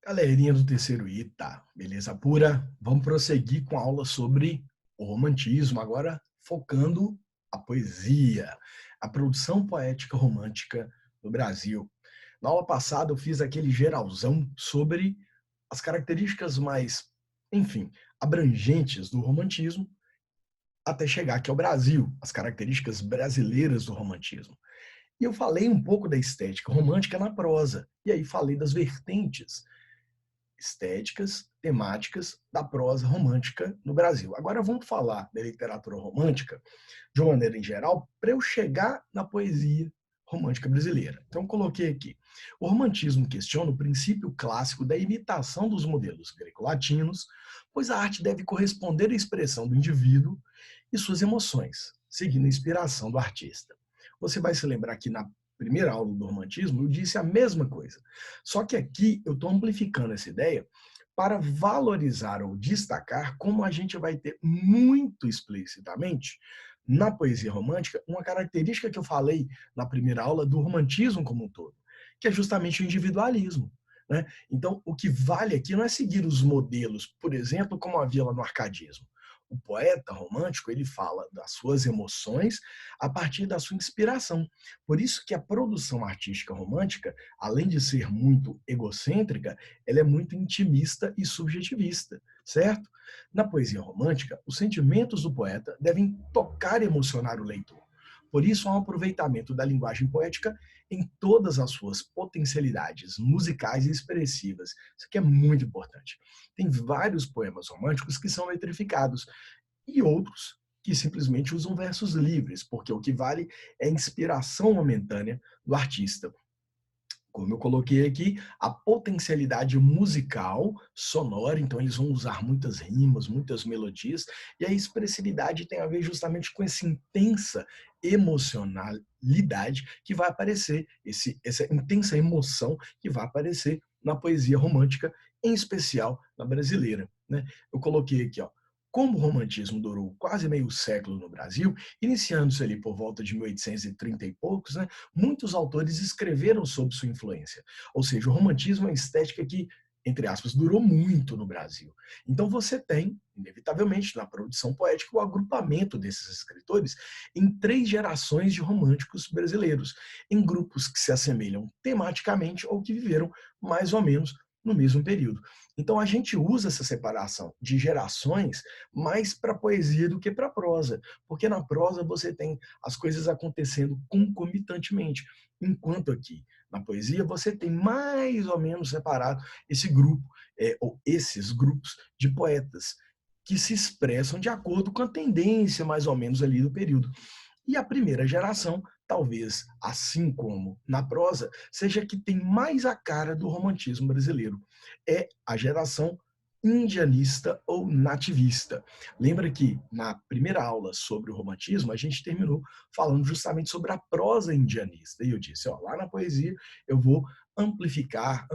Galerinha do terceiro ITA, beleza pura? Vamos prosseguir com a aula sobre o romantismo, agora focando a poesia, a produção poética romântica no Brasil. Na aula passada eu fiz aquele geralzão sobre as características mais, enfim, abrangentes do romantismo até chegar aqui ao Brasil, as características brasileiras do romantismo. E eu falei um pouco da estética romântica na prosa, e aí falei das vertentes estéticas, temáticas da prosa romântica no Brasil. Agora vamos falar da literatura romântica de uma maneira em geral, para eu chegar na poesia romântica brasileira. Então, coloquei aqui. O romantismo questiona o princípio clássico da imitação dos modelos greco-latinos, pois a arte deve corresponder à expressão do indivíduo e suas emoções, seguindo a inspiração do artista. Você vai se lembrar que na primeira aula do romantismo eu disse a mesma coisa. Só que aqui eu estou amplificando essa ideia para valorizar ou destacar como a gente vai ter muito explicitamente na poesia romântica uma característica que eu falei na primeira aula do romantismo como um todo, que é justamente o individualismo. Né? Então, o que vale aqui não é seguir os modelos, por exemplo, como havia lá no arcadismo. O poeta romântico, ele fala das suas emoções a partir da sua inspiração. Por isso que a produção artística romântica, além de ser muito egocêntrica, ela é muito intimista e subjetivista, certo? Na poesia romântica, os sentimentos do poeta devem tocar e emocionar o leitor. Por isso, há um aproveitamento da linguagem poética em todas as suas potencialidades musicais e expressivas. Isso aqui é muito importante. Tem vários poemas românticos que são metrificados e outros que simplesmente usam versos livres, porque o que vale é a inspiração momentânea do artista. Como eu coloquei aqui, a potencialidade musical, sonora, então eles vão usar muitas rimas, muitas melodias, e a expressividade tem a ver justamente com essa intensa emocionalidade que vai aparecer, essa intensa emoção que vai aparecer na poesia romântica, em especial na brasileira. Né? Eu coloquei aqui, ó, como o romantismo durou quase meio século no Brasil, iniciando-se ali por volta de 1830 e poucos, né, muitos autores escreveram sobre sua influência. Ou seja, o romantismo é uma estética que, entre aspas, durou muito no Brasil. Então você tem, inevitavelmente, na produção poética, o agrupamento desses escritores em três gerações de românticos brasileiros, em grupos que se assemelham tematicamente ou que viveram mais ou menos no mesmo período. Então a gente usa essa separação de gerações mais para poesia do que para prosa, porque na prosa você tem as coisas acontecendo concomitantemente, enquanto aqui na poesia você tem mais ou menos separado esse grupo, ou esses grupos de poetas que se expressam de acordo com a tendência mais ou menos ali do período. E a primeira geração, talvez assim como na prosa, seja que tem mais a cara do romantismo brasileiro. É a geração indianista ou nativista. Lembra que na primeira aula sobre o romantismo, a gente terminou falando justamente sobre a prosa indianista. E eu disse, ó, lá na poesia eu vou ampliar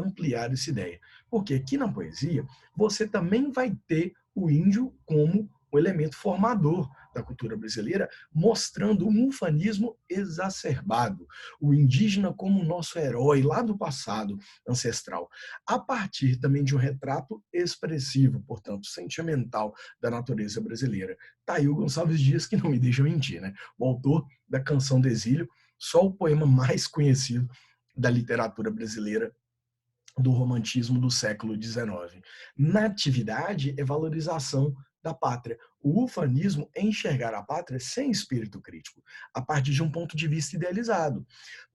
essa ideia. Porque aqui na poesia, você também vai ter o índio como um elemento formador da cultura brasileira, mostrando um ufanismo exacerbado, o indígena como nosso herói lá do passado ancestral, a partir também de um retrato expressivo, portanto, sentimental da natureza brasileira. Tá aí o Gonçalves Dias, que não me deixa mentir, né? O autor da Canção do Exílio, só o poema mais conhecido da literatura brasileira do romantismo do século XIX. Natividade é valorização da pátria. O ufanismo é enxergar a pátria sem espírito crítico, a partir de um ponto de vista idealizado.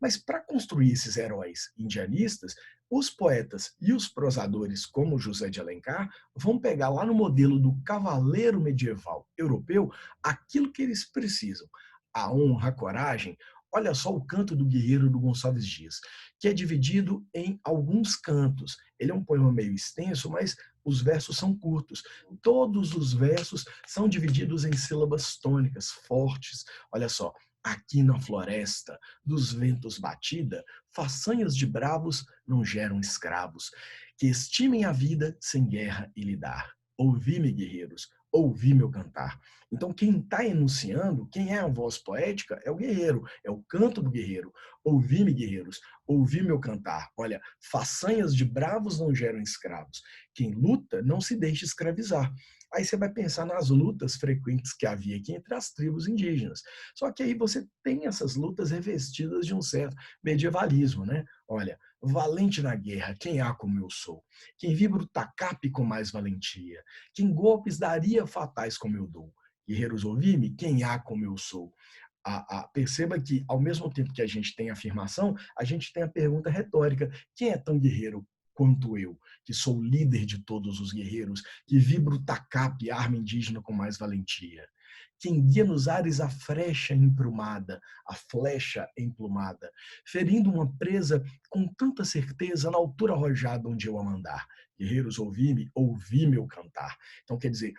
Mas para construir esses heróis indianistas, os poetas e os prosadores, como José de Alencar, vão pegar lá no modelo do cavaleiro medieval europeu aquilo que eles precisam: a honra, a coragem. Olha só o canto do guerreiro do Gonçalves Dias, que é dividido em alguns cantos. Ele é um poema meio extenso, mas os versos são curtos. Todos os versos são divididos em sílabas tônicas, fortes. Olha só. Aqui na floresta, dos ventos batida, façanhas de bravos não geram escravos, que estimem a vida sem guerra e lidar. Ouvi-me, guerreiros, ouvi meu cantar. Então, quem está enunciando, quem é a voz poética, é o guerreiro, é o canto do guerreiro. Ouvi-me, guerreiros, ouvi meu cantar. Olha, façanhas de bravos não geram escravos. Quem luta não se deixa escravizar. Aí você vai pensar nas lutas frequentes que havia aqui entre as tribos indígenas. Só que aí você tem essas lutas revestidas de um certo medievalismo, né? Olha, valente na guerra, quem há como eu sou? Quem vibra o tacape com mais valentia? Quem golpes daria fatais como eu dou? Guerreiros, ouvi-me, quem há como eu sou? Perceba que, ao mesmo tempo que a gente tem a afirmação, a gente tem a pergunta retórica: quem é tão guerreiro quanto eu, que sou líder de todos os guerreiros, que vibro o tacape, arma indígena com mais valentia? Quem guia nos ares a frecha emplumada, a flecha emplumada, ferindo uma presa com tanta certeza na altura arrojada onde eu a mandar. Guerreiros, ouvi-me, ouvi meu cantar. Então, quer dizer,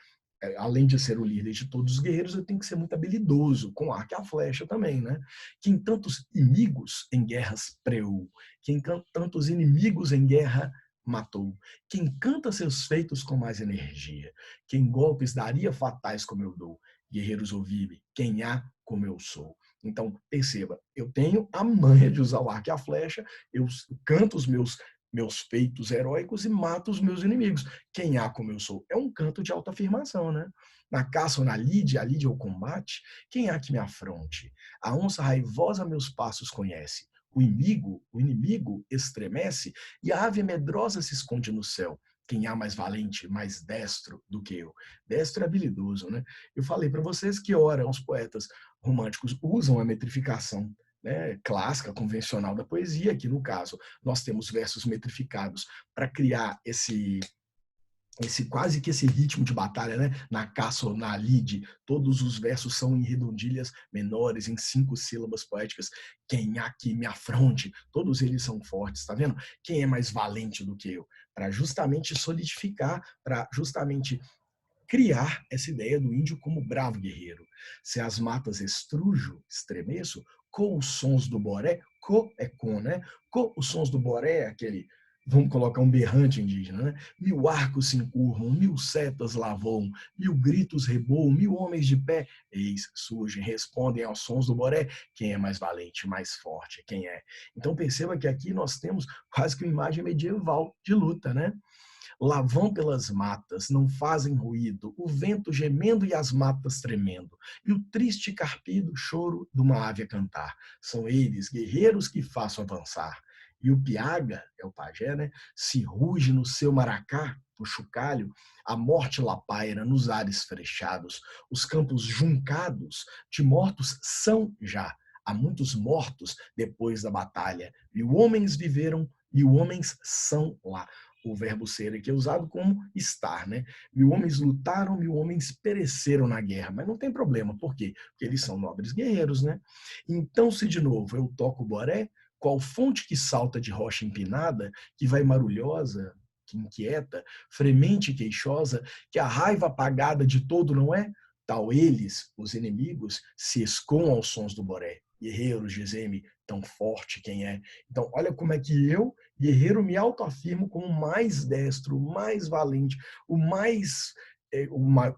além de ser o líder de todos os guerreiros, eu tenho que ser muito habilidoso, com arco e a flecha também, né? Quem tantos inimigos em guerras preou, quem tantos inimigos em guerra matou, quem canta seus feitos com mais energia, quem golpes daria fatais como eu dou, guerreiros ouvi-me, quem há como eu sou. Então, perceba, eu tenho a manha de usar o arco e a flecha, eu canto os meus feitos heróicos e mato os meus inimigos. Quem há como eu sou? É um canto de autoafirmação, né? Na caça ou na lide, a lide é o combate, quem há que me afronte? A onça raivosa meus passos conhece. O inimigo estremece e a ave medrosa se esconde no céu. Quem há mais valente, mais destro do que eu? Destro é habilidoso, né? Eu falei para vocês que, ora, os poetas românticos usam a metrificação, né, clássica, convencional da poesia. Aqui, no caso, nós temos versos metrificados para criar esse quase que esse ritmo de batalha, né? Na caça ou na lide, todos os versos são em redondilhas menores, em 5 sílabas poéticas. Quem há que me afronte, todos eles são fortes, tá vendo? Quem é mais valente do que eu? Para justamente solidificar, para justamente criar essa ideia do índio como bravo guerreiro. Se as matas estrujo, estremeço, com os sons do boré, co é com, né? Com os sons do boré, aquele, vamos colocar um berrante indígena, né? 1000 arcos se encurvam, 1000 setas lavam, 1000 gritos reboam, 1000 homens de pé, eis, surgem, respondem aos sons do boré. Quem é mais valente, mais forte, quem é? Então perceba que aqui nós temos quase que uma imagem medieval de luta, né? Lá vão pelas matas, não fazem ruído, o vento gemendo e as matas tremendo, e o triste carpido choro de uma ave a cantar. São eles, guerreiros que façam avançar. E o piaga, é o pajé, né? Se ruge no seu maracá, o chocalho, a morte lá paira nos ares frechados, os campos juncados de mortos são já. Há muitos mortos depois da batalha, e homens viveram e homens são lá. O verbo ser aqui é usado como estar, né? 1000 homens lutaram, 1000 homens pereceram na guerra, mas não tem problema, por quê? Porque eles são nobres guerreiros, né? Então, se de novo eu toco o boré, qual fonte que salta de rocha empinada, que vai marulhosa, que inquieta, fremente e queixosa, que a raiva apagada de todo não é? Tal eles, os inimigos, se escoam aos sons do boré. Guerreiros, dizem-me, tão forte quem é. Então, olha como é que eu, guerreiro, me autoafirmo como o mais destro, o mais valente, o mais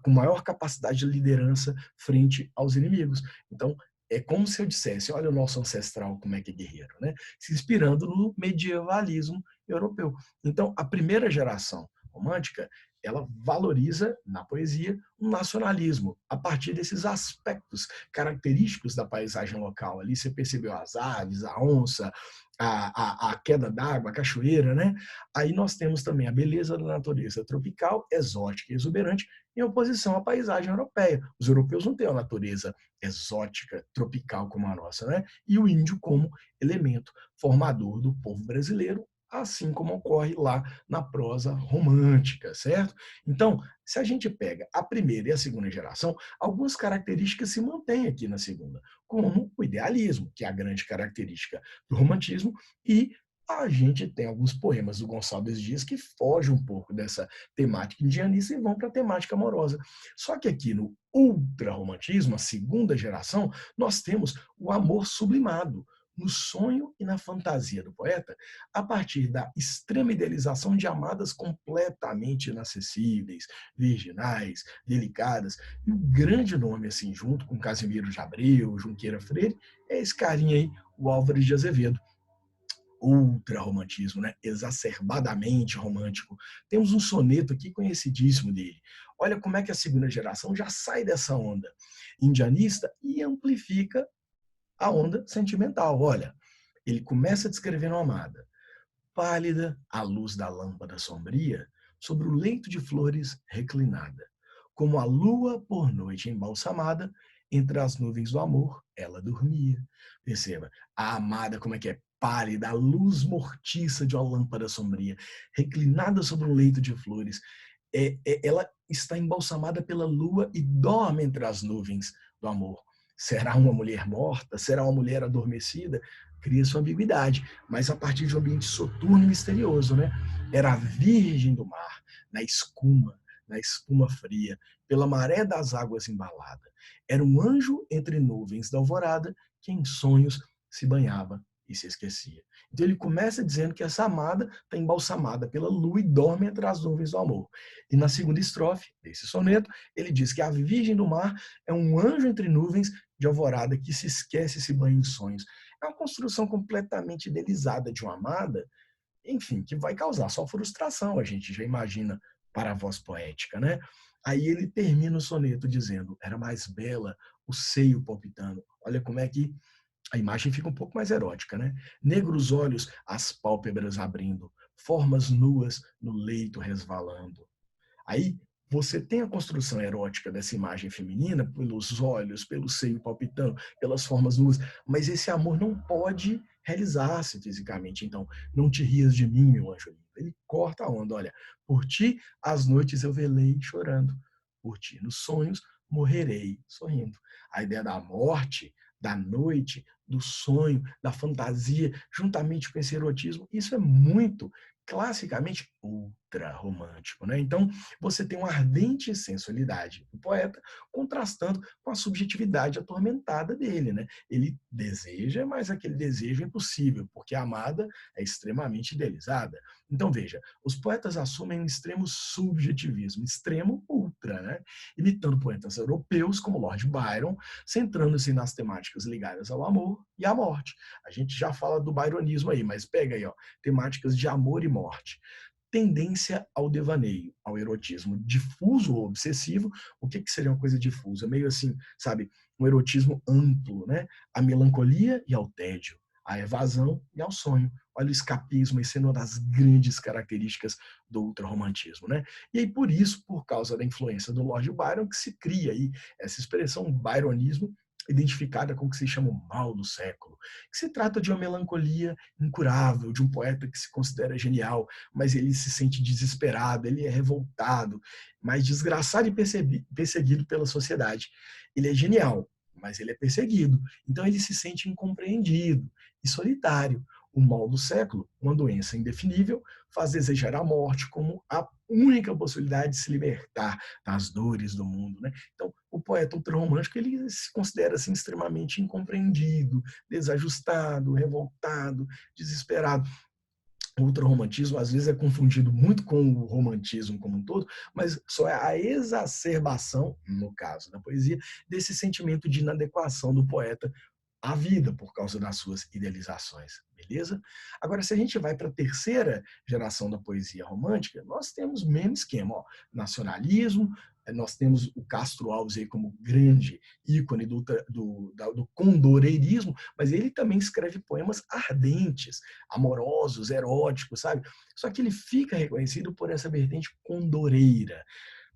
com maior capacidade de liderança frente aos inimigos. Então, é como se eu dissesse, olha o nosso ancestral como é que é guerreiro, né? Se inspirando no medievalismo europeu. Então, a primeira geração romântica, ela valoriza na poesia um nacionalismo a partir desses aspectos característicos da paisagem local. Ali você percebeu as aves, a onça, a queda d'água, a cachoeira, né? Aí nós temos também a beleza da natureza tropical, exótica e exuberante, em oposição à paisagem europeia. Os europeus não têm uma natureza exótica, tropical como a nossa, né? E o índio como elemento formador do povo brasileiro, assim como ocorre lá na prosa romântica, certo? Então, se a gente pega a primeira e a segunda geração, algumas características se mantêm aqui na segunda, como o idealismo, que é a grande característica do romantismo, e a gente tem alguns poemas do Gonçalves Dias que fogem um pouco dessa temática indianista e vão para a temática amorosa. Só que aqui no ultrarromantismo, a segunda geração, nós temos o amor sublimado, no sonho e na fantasia do poeta, a partir da extrema idealização de amadas completamente inacessíveis, virginais, delicadas. E o grande nome, assim, junto com Casimiro de Abreu, Junqueira Freire, é esse carinha aí, o Álvares de Azevedo. Ultra-romantismo, né? Exacerbadamente romântico. Temos um soneto aqui conhecidíssimo dele. Olha como é que a segunda geração já sai dessa onda indianista e amplifica a onda sentimental. Olha, ele começa descrevendo a amada, pálida à luz da lâmpada sombria, sobre o leito de flores reclinada. Como a lua por noite embalsamada, entre as nuvens do amor, ela dormia. Perceba, a amada, como é que é? Pálida, a luz mortiça de uma lâmpada sombria, reclinada sobre um leito de flores. Ela está embalsamada pela lua e dorme entre as nuvens do amor. Será uma mulher morta? Será uma mulher adormecida? Cria sua ambiguidade, mas a partir de um ambiente soturno e misterioso, né? Era a virgem do mar, na espuma fria, pela maré das águas embalada. Era um anjo entre nuvens da alvorada que em sonhos se banhava e se esquecia. Então ele começa dizendo que essa amada está embalsamada pela lua e dorme entre as nuvens do amor. E na segunda estrofe desse soneto, ele diz que a virgem do mar é um anjo entre nuvens de alvorada que se esquece e se banha em sonhos. É uma construção completamente idealizada de uma amada, enfim, que vai causar só frustração, a gente já imagina para a voz poética, né? Aí ele termina o soneto dizendo: era mais bela o seio palpitando. Olha como é que a imagem fica um pouco mais erótica, né? Negros olhos, as pálpebras abrindo, formas nuas no leito resvalando. Aí você tem a construção erótica dessa imagem feminina pelos olhos, pelo seio palpitando, pelas formas nuas, mas esse amor não pode realizar-se fisicamente. Então, não te rias de mim, meu anjo lindo. Ele corta a onda. Olha, por ti as noites eu velei chorando, por ti nos sonhos morrerei sorrindo. A ideia da morte, da noite, do sonho, da fantasia, juntamente com esse erotismo, isso é muito classicamente ultra romântico, né? Então, você tem uma ardente sensualidade do poeta contrastando com a subjetividade atormentada dele, né? Ele deseja, mas aquele desejo é impossível, porque a amada é extremamente idealizada. Então, veja, os poetas assumem um extremo subjetivismo, extremo ultra, né? Imitando poetas europeus como Lord Byron, centrando-se nas temáticas ligadas ao amor e à morte. A gente já fala do byronismo aí, mas pega aí, ó, temáticas de amor e morte. Tendência ao devaneio, ao erotismo difuso ou obsessivo. O que seria uma coisa difusa? Meio assim, sabe, um erotismo amplo, né? A melancolia e ao tédio, a evasão e ao sonho. Olha o escapismo, esse é uma das grandes características do ultrarromantismo, né? E aí, por isso, por causa da influência do Lord Byron, que se cria aí essa expressão byronismo, identificada com o que se chama o mal do século, que se trata de uma melancolia incurável, de um poeta que se considera genial, mas ele se sente desesperado, ele é revoltado, mas desgraçado e perseguido pela sociedade. Ele é genial, mas ele é perseguido. Então ele se sente incompreendido e solitário. O mal do século, uma doença indefinível, faz desejar a morte como a única possibilidade de se libertar das dores do mundo, né? Então, o poeta ultrarromântico, ele se considera assim extremamente incompreendido, desajustado, revoltado, desesperado. O ultrarromantismo às vezes é confundido muito com o romantismo como um todo, mas só é a exacerbação, no caso da poesia, desse sentimento de inadequação do poeta à vida por causa das suas idealizações, beleza? Agora, se a gente vai para a terceira geração da poesia romântica, nós temos o mesmo esquema, ó, nacionalismo, nós temos o Castro Alves aí como grande ícone do condoreirismo, mas ele também escreve poemas ardentes, amorosos, eróticos, sabe? Só que ele fica reconhecido por essa vertente condoreira,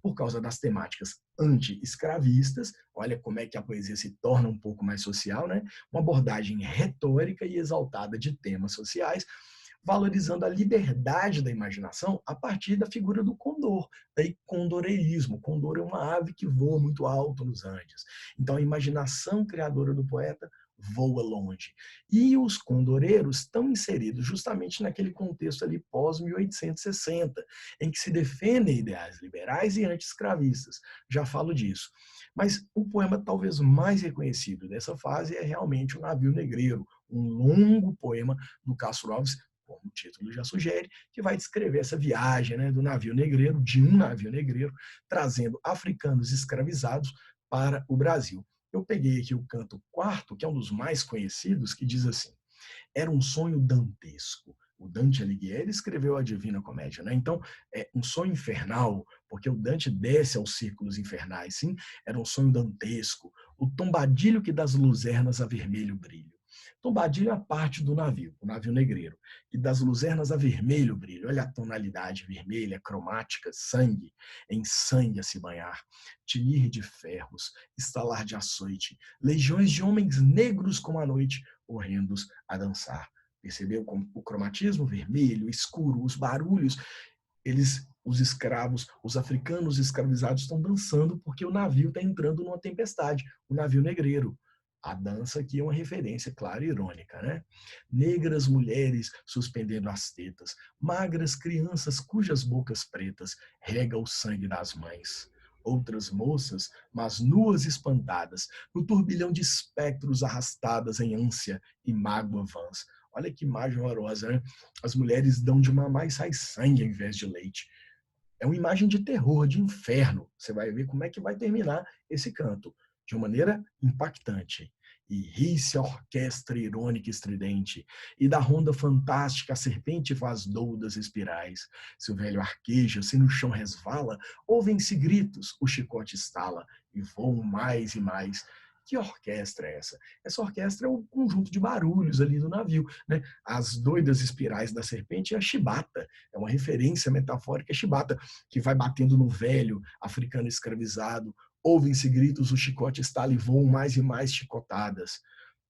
por causa das temáticas anti-escravistas. Olha como é que a poesia se torna um pouco mais social, né? Uma abordagem retórica e exaltada de temas sociais, valorizando a liberdade da imaginação a partir da figura do condor, daí condoreirismo. O condor é uma ave que voa muito alto nos Andes. Então a imaginação criadora do poeta voa longe. E os condoreiros estão inseridos justamente naquele contexto ali pós-1860, em que se defendem ideais liberais e anti-escravistas. Já falo disso. Mas o poema talvez mais reconhecido dessa fase é realmente o Navio Negreiro, um longo poema do Castro Alves, como o título já sugere, que vai descrever essa viagem, né, do navio negreiro, de um navio negreiro, trazendo africanos escravizados para o Brasil. Eu peguei aqui o canto quarto, que é um dos mais conhecidos, que diz assim: era um sonho dantesco. O Dante Alighieri escreveu a Divina Comédia, né? Então, é um sonho infernal, porque o Dante desce aos círculos infernais, sim, era um sonho dantesco. O tombadilho que das luzernas a vermelho brilho. Tombadilho é a parte do navio, o navio negreiro, e das luzernas a vermelho brilho. Olha a tonalidade vermelha, cromática, sangue, em sangue a se banhar. Tinir de ferros, estalar de açoite, legiões de homens negros como a noite, horrendos a dançar. Percebeu como o cromatismo vermelho, escuro, os barulhos, os escravos, os africanos escravizados estão dançando porque o navio está entrando numa tempestade, o navio negreiro. A dança aqui é uma referência clara e irônica, né? Negras mulheres suspendendo as tetas, magras crianças cujas bocas pretas rega o sangue das mães. Outras moças, mas nuas e espantadas, no turbilhão de espectros arrastadas em ânsia e mágoa vãs. Olha que imagem horrorosa, né? As mulheres dão de mamar e sai sangue ao invés de leite. É uma imagem de terror, de inferno. Você vai ver como é que vai terminar esse canto, de uma maneira impactante. E ri-se a orquestra irônica e estridente, e da ronda fantástica a serpente faz doudas espirais. Se o velho arqueja, se no chão resvala, ouvem-se gritos, o chicote estala, e voam mais e mais. Que orquestra é essa? Essa orquestra é o conjunto de barulhos ali do navio, né? As doidas espirais da serpente é a chibata, é uma referência metafórica a chibata, que vai batendo no velho africano escravizado. Ouvem-se gritos, o chicote estala e voam mais e mais chicotadas.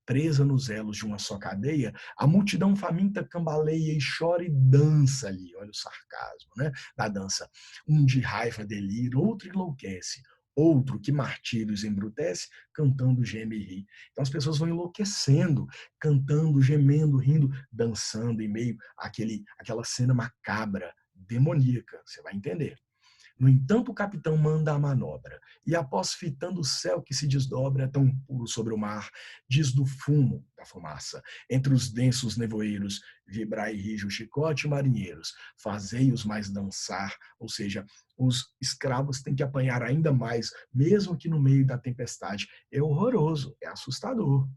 Presa nos elos de uma só cadeia, a multidão faminta cambaleia e chora e dança ali. Olha o sarcasmo, né? Da dança. Um de raiva delira, outro enlouquece. Outro que martírios embrutece, cantando geme e ri. Então as pessoas vão enlouquecendo, cantando, gemendo, rindo, dançando em meio àquela cena macabra, demoníaca. Você vai entender. No entanto, o capitão manda a manobra, e após fitando o céu que se desdobra, tão puro sobre o mar, diz do fumo, da fumaça, entre os densos nevoeiros, vibrai e rige o chicote, marinheiros, fazei-os mais dançar, ou seja, os escravos têm que apanhar ainda mais, mesmo que no meio da tempestade. É horroroso, é assustador.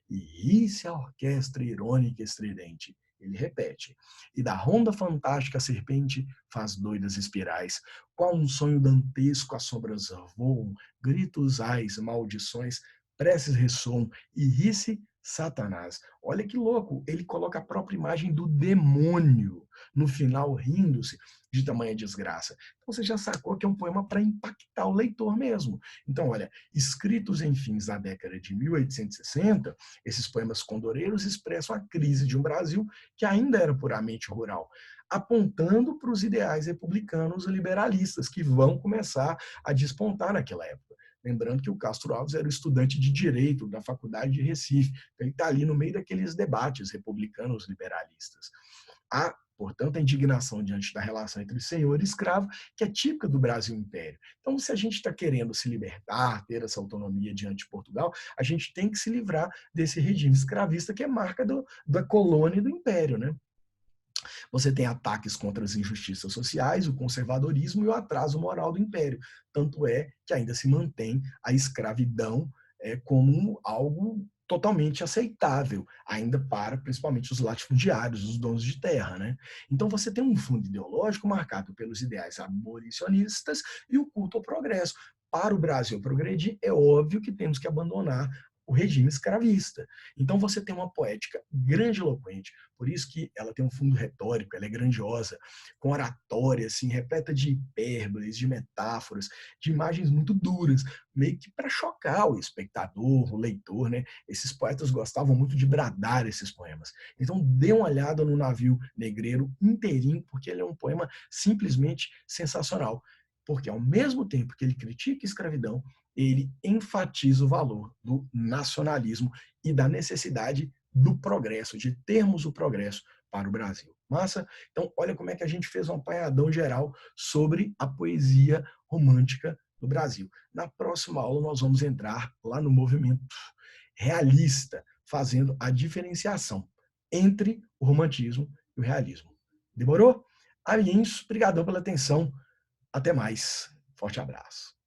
E ri-se a orquestra irônica e estridente. Ele repete. E da ronda fantástica a serpente faz doidas espirais. Qual um sonho dantesco as sombras voam, gritos ais, maldições, preces ressoam, e ri-se Satanás. Olha que louco, ele coloca a própria imagem do demônio no final, rindo-se de tamanha desgraça. Então você já sacou que é um poema para impactar o leitor mesmo. Então, olha, escritos em fins da década de 1860, esses poemas condoreiros expressam a crise de um Brasil que ainda era puramente rural, apontando para os ideais republicanos e liberalistas que vão começar a despontar naquela época. Lembrando que o Castro Alves era estudante de Direito da Faculdade de Recife, então ele está ali no meio daqueles debates republicanos liberalistas. Há, portanto, a indignação diante da relação entre senhor e escravo, que é típica do Brasil Império. Então, se a gente está querendo se libertar, ter essa autonomia diante de Portugal, a gente tem que se livrar desse regime escravista que é marca da colônia e do Império, né? Você tem ataques contra as injustiças sociais, o conservadorismo e o atraso moral do império. Tanto é que ainda se mantém a escravidão como algo totalmente aceitável, ainda para principalmente os latifundiários, os donos de terra, né? Então você tem um fundo ideológico marcado pelos ideais abolicionistas e o culto ao progresso. Para o Brasil progredir, é óbvio que temos que abandonar o regime escravista. Então você tem uma poética grandiloquente, por isso que ela tem um fundo retórico, ela é grandiosa, com oratória, assim, repleta de hipérboles, de metáforas, de imagens muito duras, meio que para chocar o espectador, o leitor, né? Esses poetas gostavam muito de bradar esses poemas. Então dê uma olhada no Navio Negreiro inteirinho, porque ele é um poema simplesmente sensacional. Porque ao mesmo tempo que ele critica a escravidão, ele enfatiza o valor do nacionalismo e da necessidade do progresso, de termos o progresso para o Brasil. Massa? Então, olha como é que a gente fez um apanhadão geral sobre a poesia romântica do Brasil. Na próxima aula, nós vamos entrar lá no movimento realista, fazendo a diferenciação entre o romantismo e o realismo. Demorou? Amiguinhos, brigadão pela atenção. Até mais. Forte abraço.